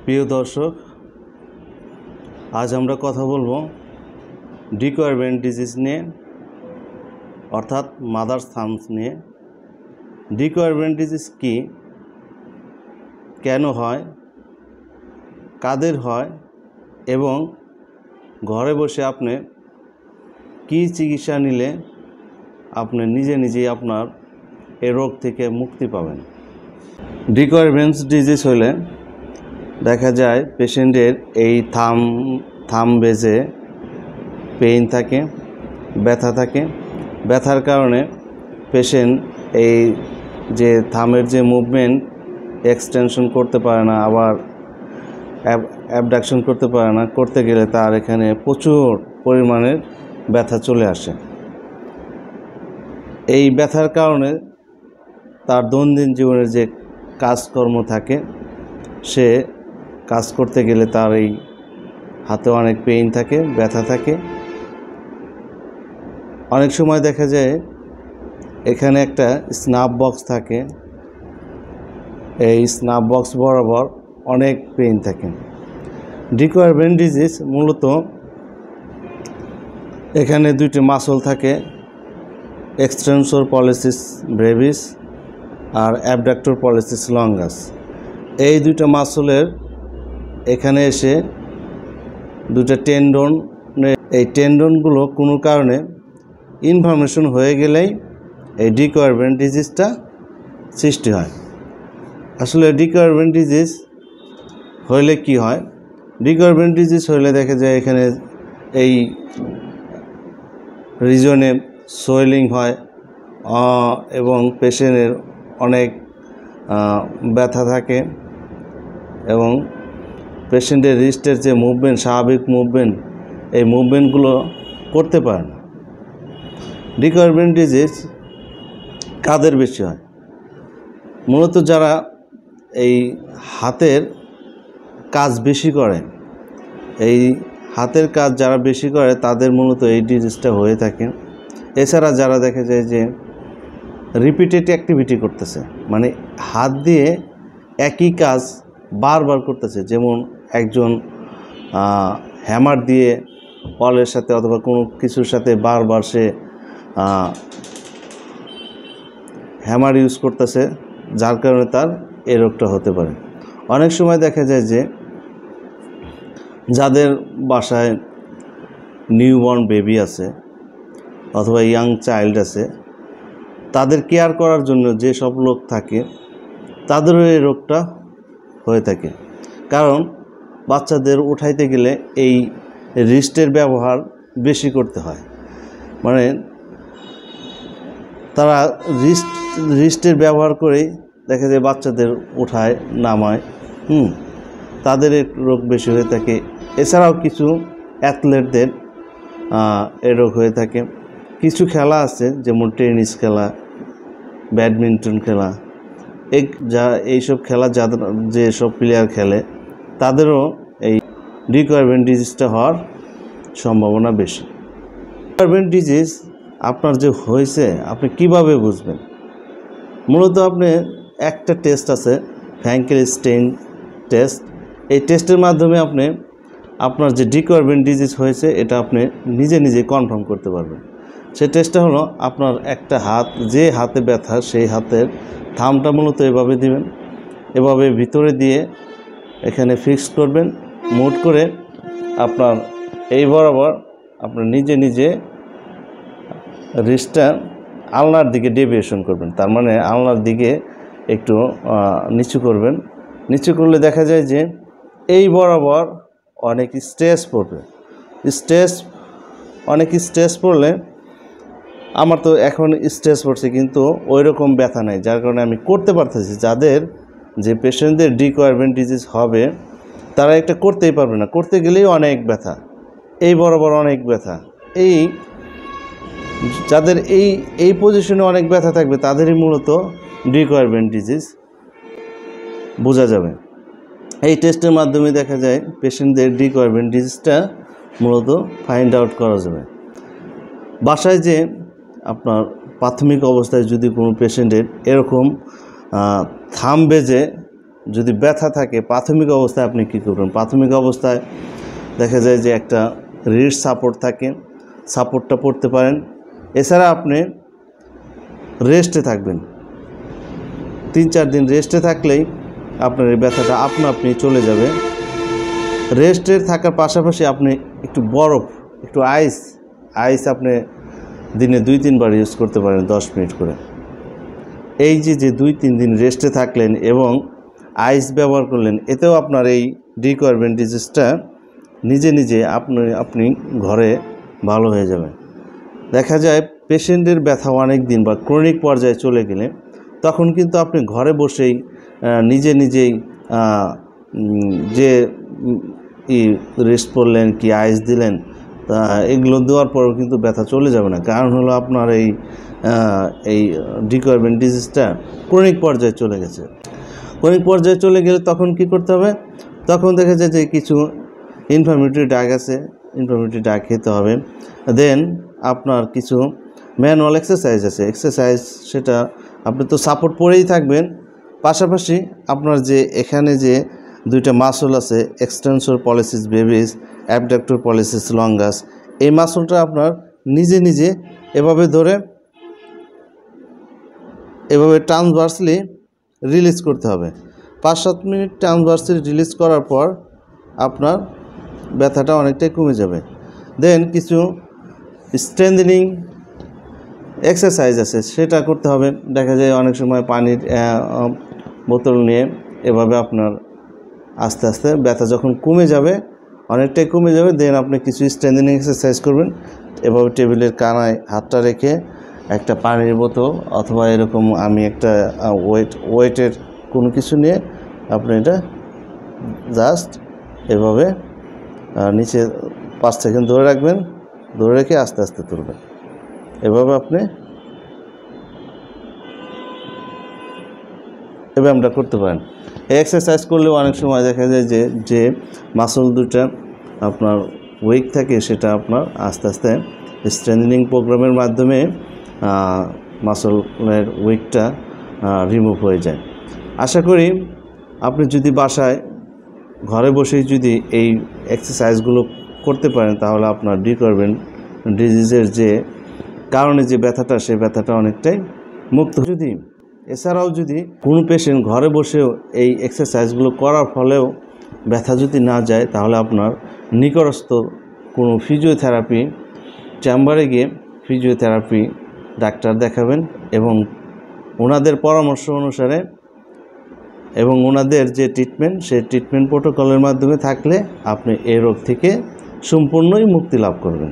প্রিয় দর্শক, আজ আমরা কথা বলবো ডিকয়ার ব্রেন ডিজিজ নিয়ে, অর্থাৎ মাদার্স থাম্বস নিয়ে। ডিকয়ার ব্রেন ডিজিজ কি, কেন হয়, কাদের হয় এবং ঘরে বসে আপনি কি চিকিৎসা নিলে আপনি নিজে নিজেই আপনার এই রোগ থেকে মুক্তি পাবেন। ডিকয়ার ব্রেন ডিজিজ হলে দেখা যায় পেশেন্টের এই থাম্বেজে পেইন থাকে, ব্যথা থাকে। ব্যথার কারণে পেশেন্ট এই যে থামের যে মুভমেন্ট এক্সটেনশন করতে পারে না, আবার অ্যাবডাকশন করতে পারে না। করতে গেলে তার এখানে প্রচুর পরিমাণের ব্যথা চলে আসে। এই ব্যথার কারণে তার দৈনন্দিন জীবনের যে কাজকর্ম থাকে, সে কাজ করতে গেলে তার এই হাতে অনেক পেইন থাকে, ব্যথা থাকে। অনেক সময় দেখা যায় এখানে একটা স্নাপ বক্স থাকে, এই স্নাপ বক্স বরাবর অনেক পেইন থাকে। ডিকয়ার ব্রেন ডিজিজ মূলত এখানে দুইটি মাসল থাকে, এক্সটেনসর পলিসিস ব্রেভিস আর অ্যাবডাক্টর পলিসিস লঙ্গাস। এই দুইটা মাসলের এখানে এসে দুটো টেন্ডন, এই টেন্ডনগুলো কোনো কারণে ইনফরমেশন হয়ে গেলেই এই ডিকয়ার ব্রেন ডিজিজটা সৃষ্টি হয়। আসলে ডিকয়ার ব্রেন ডিজিজ হইলে কি হয়? ডিকয়ার ব্রেন ডিজিজ হইলে দেখা যায় এখানে এই রিজনে সোয়েলিং হয় এবং পেশেন্টের অনেক ব্যথা থাকে এবং পেশেন্টের রিস্টের যে মুভমেন্ট, স্বাভাবিক মুভমেন্ট, এই মুভমেন্টগুলো করতে পারে না। ডিকয়ার ব্রেন ডিজিজ কাদের বেশি হয়? মূলত যারা এই হাতের কাজ বেশি করে, এই হাতের কাজ যারা বেশি করে তাদের মূলত এই ডিজিজটা হয়ে থাকে। এছাড়া যারা দেখা যায় যে রিপিটেড অ্যাক্টিভিটি করতেছে, মানে হাত দিয়ে একই কাজ বারবার করতেছে, যেমন একজন হ্যামার দিয়ে ওয়ালের সাথে অথবা কোনো কিছুর সাথে বারবার সে হ্যামার ইউজ করতেছে, যার কারণে তার এই রোগটা হতে পারে। অনেক সময় দেখা যায় যে যাদের বাসায় নিউবর্ন বেবি আছে অথবা ইয়াং চাইল্ড আছে, তাদের কেয়ার করার জন্য যে সব লোক থাকে তাদেরও এই রোগটা হয়ে থাকে। কারণ বাচ্চাদের উঠাইতে গেলে এই রিস্টের ব্যবহার বেশি করতে হয়, মানে তারা রিস্টের ব্যবহার করেই দেখা যায় বাচ্চাদের উঠায় নামায়, তাদের এই রোগ বেশি হয়ে থাকে। এছাড়াও কিছু অ্যাথলেটদের এই রোগ হয়ে থাকে। কিছু খেলা আছে যেমন টেনিস খেলা, ব্যাডমিন্টন খেলা, এইসব খেলা যাদের যেসব প্লেয়ার খেলে তাদেরও এই ডিকয়ার ব্রেন ডিজিজটা হওয়ার সম্ভাবনা বেশি। ডিকয়ার ব্রেন ডিজিজ আপনার যে হয়েছে আপনি কিভাবে বুঝবেন? মূলত আপনি একটা টেস্ট আছে, ফ্র্যাঙ্কেল স্টেইন টেস্ট। এই টেস্টের মাধ্যমে আপনি আপনার যে ডিকয়ার ব্রেন ডিজিজ হয়েছে এটা আপনি নিজে নিজে কনফার্ম করতে পারবেন। সেই টেস্টটা হলো আপনার একটা হাত, যে হাতে ব্যথা সেই হাতের থামটা মূলত এভাবে দিবেন, এভাবে ভিতরে দিয়ে এখানে ফিক্স করবেন, মুট করে আপনার এই বরাবর আপনার নিজে নিজে রিস্টটা আলনার দিকে ডেভিয়েশন করবেন। তার মানে আলনার দিকে একটু নিচু করবেন। নিচু করলে দেখা যায় যে এই বরাবর অনেক স্ট্রেস পড়বে। অনেক স্ট্রেস পড়লে, আমার তো এখন স্ট্রেস পড়ছে কিন্তু ওই রকম ব্যথা নেই, যার কারণে আমি করতে পারতেছি। যাদের যে পেশেন্টদের ডিকয়ার ব্রেন ডিজিজ হবে তারা এটা করতেই পারবে না, করতে গেলেই অনেক ব্যথা, এই বরাবর অনেক ব্যথা। যাদের এই পজিশনে অনেক ব্যথা থাকবে তাদেরই মূলত ডিকয়ার ব্রেন ডিজিজ বোঝা যাবে। এই টেস্টের মাধ্যমে দেখা যায় পেশেন্টদের ডিকয়ার ব্রেন ডিজিজটা মূলত ফাইন্ড আউট করা যাবে। বাসায় যে আপনার প্রাথমিক অবস্থায় যদি কোনো পেশেন্টের এরকম থাম বেজে যদি ব্যথা থাকে, প্রাথমিক অবস্থায় আপনি কী করবেন? প্রাথমিক অবস্থায় দেখা যায় যে একটা রিস্ট সাপোর্ট থাকে, সাপোর্টটা পড়তে পারেন। এছাড়া আপনি রেস্টে থাকবেন, 3-4 দিন রেস্টে থাকলেই আপনার এই ব্যথাটা আপনি চলে যাবে। রেস্টে থাকার পাশাপাশি আপনি একটু বরফ, একটু আইস আপনি দিনে 2-3 বার ইউজ করতে পারেন 10 মিনিট করে। এই যে 2-3 দিন রেস্টে থাকলেন এবং আইস ব্যবহার করলেন, এতেও আপনার এই ডিকোয়ারবেন্ট ডিজিজটা নিজে আপনি ঘরে ভালো হয়ে যাবে। দেখা যায় পেশেন্টের ব্যথা অনেক দিন বা ক্রনিক পর্যায়ে চলে গেলে তখন কিন্তু আপনি ঘরে বসেই নিজেই যে রেস্ট করলেন, কি আইস দিলেন, তা এগুলো দেওয়ার পরেও কিন্তু ব্যথা চলে যাবে না। কারণ হলো আপনার এই ডিকোয়ারবেন্ট ডিজিজটা ক্রনিক পর্যায়ে চলে গেছে। ক্রনিক পর্যায়ে চলে গেলে তখন কি করতে হবে? তখন দেখা যায় যে কিছু ইনফ্লামেটরি ড্রাগ আছে, ইনফ্লামেটরি ড্রাগ খেতে হবে। দেন আপনার কিছু ম্যানুয়াল এক্সারসাইজ আছে, এক্সারসাইজ সেটা আপনি তো সাপোর্ট পরেই থাকবেন, পাশাপাশি আপনার যে এখানে যে 2টা মাসল আছে, extensor policies Brevis, abductor policies longus, এই মাসলটা আপনার নিজে এভাবে ধরে এভাবে ট্রান্সভার্সলি রিলিজ করতে হবে। 5-7 মিনিট ট্রান্সভার্সলি রিলিজ করার পর আপনার ব্যথাটা অনেকটাই কমে যাবে। দেন কিছু স্ট্রেংথেনিং এক্সারসাইজ আছে, সেটা করতে হবে। দেখা যায় অনেক সময় পানির বোতল নিয়ে এভাবে আপনার আস্তে আস্তে ব্যথা যখন কমে যাবে, অনেকটাই কমে যাবে, দেন আপনি কিছু স্ট্রেংথেনিং এক্সারসাইজ করবেন। এভাবে টেবিলের কানায় হাতটা রেখে একটা পানির বোতল অথবা এরকম আমি একটা ওয়েটের কোনো কিছু নিয়ে আপনি এটা জাস্ট এভাবে নিচে 5 সেকেন্ড ধরে রাখবেন, ধরে রেখে আস্তে আস্তে তুলবেন। এভাবে আপনি আমরা করতে পারেন। এই এক্সারসাইজ করলেও অনেক সময় দেখা যায় যে মাসল দুটা আপনার উইক থাকে, সেটা আপনার আস্তে আস্তে স্ট্রেংথেনিং প্রোগ্রামের মাধ্যমে মাসলের উইকটা রিমুভ হয়ে যায়। আশা করি আপনি যদি বাসায় ঘরে বসেই যদি এই এক্সারসাইজগুলো করতে পারেন, তাহলে আপনার ডিকোয়ারবেন্ট ডিজিজের যে কারণে যে ব্যথাটা, সেই ব্যথাটা অনেকটাই মুক্ত। এছাড়াও যদি কোনো পেশেন্ট ঘরে বসেও এই এক্সারসাইজগুলো করার ফলেও ব্যথা যদি না যায়, তাহলে আপনার নিকটস্থ কোনো ফিজিওথেরাপি চেম্বারে গিয়ে ফিজিওথেরাপি ডাক্তার দেখাবেন এবং ওনাদের পরামর্শ অনুসারে এবং ওনাদের যে ট্রিটমেন্ট, সেই ট্রিটমেন্ট প্রোটোকলের মাধ্যমে থাকলে আপনি এই রোগ থেকে সম্পূর্ণই মুক্তি লাভ করবেন।